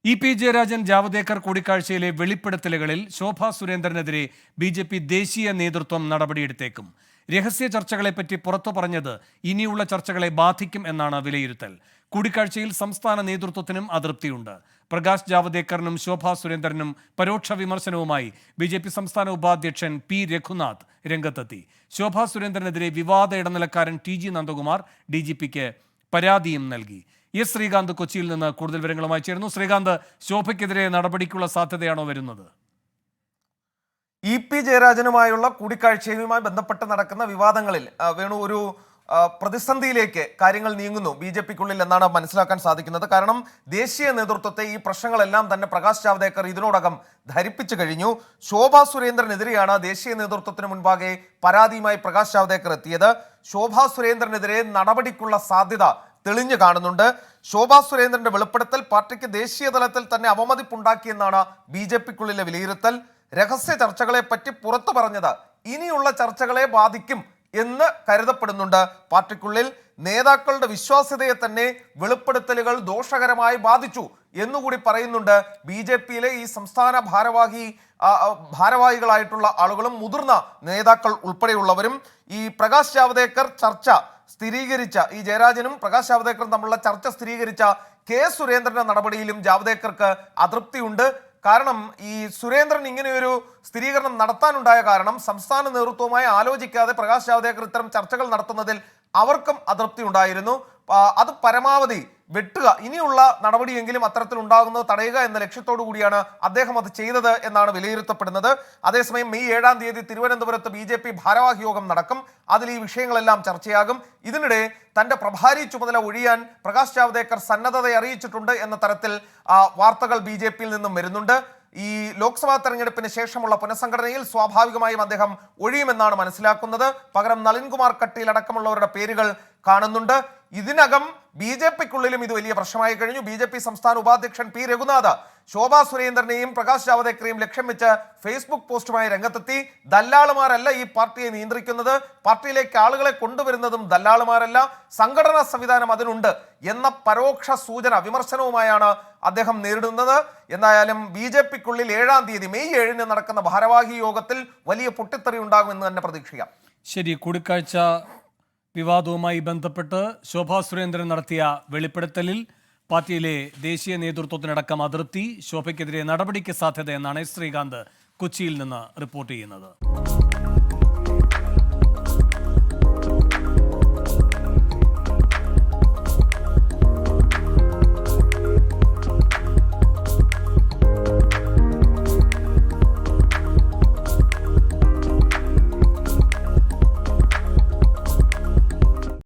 P Jayarajan Javadekar കൂടിക്കാഴ്ചയിലെ വെളിപ്പെടുത്തലുകളിൽ ശോഭാ സുരേന്ദ്രനെതിരെ ബി.ജെ.പി. ദേശീയ നേതൃത്വം നടപടിയെടുത്തേക്കും. രഹസ്യ ചർച്ചകളെപ്പറ്റി പുറത്തു പറഞ്ഞത് ഇനിയുള്ള ചർച്ചകളെ ബാധിക്കും എന്നാണ് വിലയിരുത്തൽ. കൂടിക്കാഴ്ചയിൽ സംസ്ഥാന നേതൃത്വത്തിനും അതൃപ്തിയുണ്ട്. പ്രകാശ് ജാവദേക്കറിനും ശോഭാ സുരേന്ദ്രനും പരോക്ഷ വിമർശനവുമായി ബി.ജെ.പി. സംസ്ഥാന ഉപാധ്യക്ഷൻ പി രഘുനാഥ് രംഗത്തെത്തി. ശോഭാ സുരേന്ദ്രനെതിരെ വിവാദ ഇടനിലക്കാരൻ ടി.ജി. നന്ദകുമാർ DGPക്ക് പരാതിയും നൽകി. എസ് ശ്രീകാന്ത് കൊച്ചിയിൽ നിന്ന് കൂടുതൽ വിവരങ്ങളുമായി ചേരുന്നു. ശ്രീകാന്ത്, ശോഭയ്ക്കെതിരെ നടപടിക്കുള്ള സാധ്യതയാണോ വരുന്നത്? പി ജയരാജനുമായുള്ള കൂടിക്കാഴ്ചയുമായി ബന്ധപ്പെട്ട് നടക്കുന്ന വിവാദങ്ങളിൽ വേണു ഒരു പ്രതിസന്ധിയിലേക്ക് കാര്യങ്ങൾ നീങ്ങുന്നു ബി.ജെ.പിക്കുള്ളിൽ എന്നാണ് മനസ്സിലാക്കാൻ സാധിക്കുന്നത്. കാരണം ദേശീയ നേതൃത്വത്തെ ഈ പ്രശ്നങ്ങളെല്ലാം തന്നെ പ്രകാശ് ജാവദേക്കർ ഇതിനോടകം ധരിപ്പിച്ചു കഴിഞ്ഞു. ശോഭാ സുരേന്ദ്രനെതിരെയാണ് ദേശീയ നേതൃത്വത്തിന് മുൻപാകെ പരാതിയുമായി പ്രകാശ് ജാവദേക്കർ എത്തിയത്. ശോഭാ സുരേന്ദ്രനെതിരെ നടപടിക്കുള്ള സാധ്യത തെളിഞ്ഞു കാണുന്നുണ്ട്. ശോഭാ സുരേന്ദ്രന്റെ വെളിപ്പെടുത്തൽ പാർട്ടിക്ക് ദേശീയ തലത്തിൽ തന്നെ അവമതിപ്പുണ്ടാക്കിയെന്നാണ് ബി.ജെ.പിക്കുള്ളിലെ വിലയിരുത്തൽ. രഹസ്യ ചർച്ചകളെ പറ്റി പുറത്തു പറഞ്ഞത് ഇനിയുള്ള ചർച്ചകളെ ബാധിക്കും എന്ന് കരുതപ്പെടുന്നുണ്ട്. പാർട്ടിക്കുള്ളിൽ നേതാക്കളുടെ വിശ്വാസ്യതയെ തന്നെ വെളിപ്പെടുത്തലുകൾ ദോഷകരമായി ബാധിച്ചു എന്നുകൂടി പറയുന്നുണ്ട്. ബി.ജെ.പിയിലെ ഈ സംസ്ഥാന ഭാരവാഹികളായിട്ടുള്ള ആളുകളും മുതിർന്ന നേതാക്കൾ ഉൾപ്പെടെയുള്ളവരും ഈ പ്രകാശ് ജാവദേക്കർ ചർച്ച സ്ഥിരീകരിച്ച ഈ ജയരാജനും പ്രകാശ് ജാവദേക്കറും തമ്മിലുള്ള ചർച്ച സ്ഥിരീകരിച്ച കെ സുരേന്ദ്രന്റെ നടപടിയിലും ജാവദേക്കർക്ക് അതൃപ്തിയുണ്ട്. കാരണം ഈ സുരേന്ദ്രൻ ഇങ്ങനെയൊരു സ്ഥിരീകരണം നടത്താനുണ്ടായ കാരണം സംസ്ഥാന നേതൃത്വവുമായി ആലോചിക്കാതെ പ്രകാശ് ജാവദേക്കർ ഇത്തരം ചർച്ചകൾ നടത്തുന്നതിൽ അവർക്കും അതൃപ്തി ഉണ്ടായിരുന്നു. അത് പരമാവധി വെട്ടുക, ഇനിയുള്ള നടപടിയെങ്കിലും അത്തരത്തിൽ ഉണ്ടാകുന്നത് തടയുക എന്ന ലക്ഷ്യത്തോടു കൂടിയാണ് അദ്ദേഹം അത് ചെയ്തത് എന്നാണ് വിലയിരുത്തപ്പെടുന്നത്. അതേസമയം മെയ് 7-ാം തീയതി തിരുവനന്തപുരത്ത് ബി.ജെ.പി. ഭാരവാഹി യോഗം നടക്കും. അതിൽ ഈ വിഷയങ്ങളെല്ലാം ചർച്ചയാകും. ഇതിനിടെ തന്റെ പ്രഭാരി ചുമതല ഒഴിയാൻ പ്രകാശ് ജാവദേക്കർ സന്നദ്ധത അറിയിച്ചിട്ടുണ്ട് എന്ന തരത്തിൽ വാർത്തകൾ ബി.ജെ.പിയിൽ നിന്നും വരുന്നുണ്ട്. ഈ ലോക്സഭാ തെരഞ്ഞെടുപ്പിന് ശേഷമുള്ള പുനഃസംഘടനയിൽ സ്വാഭാവികമായും അദ്ദേഹം ഒഴിയുമെന്നാണ് മനസ്സിലാക്കുന്നത്. പകരം നളിൻകുമാർ കട്ടീൽ അടക്കമുള്ളവരുടെ പേരുകൾ കാണുന്നുണ്ട്. ഇതിനകം ബി.ജെ.പിക്കുള്ളിലും ഇത് വലിയ പ്രശ്നമായി കഴിഞ്ഞു. ബി.ജെ.പി. സംസ്ഥാന ഉപാധ്യക്ഷൻ പി രഘുനാഥ് ശോഭാ സുരേന്ദ്രനെയും പ്രകാശ് ജാവദേക്കറെയും ലക്ഷ്യം വെച്ച് ഫേസ്ബുക്ക് പോസ്റ്റുമായി രംഗത്തെത്തി. ദല്ലാളുമാരല്ല ഈ പാർട്ടിയെ നിയന്ത്രിക്കുന്നത്, പാർട്ടിയിലേക്ക് ആളുകളെ കൊണ്ടുവരുന്നതും ദല്ലാളുമാരല്ല, സംഘടനാ സംവിധാനം അതിനുണ്ട് എന്ന പരോക്ഷ സൂചന വിമർശനവുമായാണ് അദ്ദേഹം നേരിടുന്നത്. എന്തായാലും ബി.ജെ.പിക്കുള്ളിൽ 7-ാം തീയതി മെയ് 7-ന് നടക്കുന്ന ഭാരവാഹി യോഗത്തിൽ വലിയ പൊട്ടിത്തെറി ഉണ്ടാകുമെന്ന് തന്നെ പ്രതീക്ഷിക്കാം. ശരി, കൂടിക്കാഴ്ച വിവാദവുമായി ബന്ധപ്പെട്ട് ശോഭാ സുരേന്ദ്രൻ നടത്തിയ വെളിപ്പെടുത്തലിൽ പാർട്ടിയിലെ ദേശീയ നേതൃത്വത്തിനടക്കം അതൃപ്തി. ശോഭയ്ക്കെതിരെ നടപടിക്ക് സാധ്യത എന്നാണ് ശ്രീകാന്ത് കൊച്ചിയിൽ നിന്ന് റിപ്പോർട്ട് ചെയ്യുന്നത്.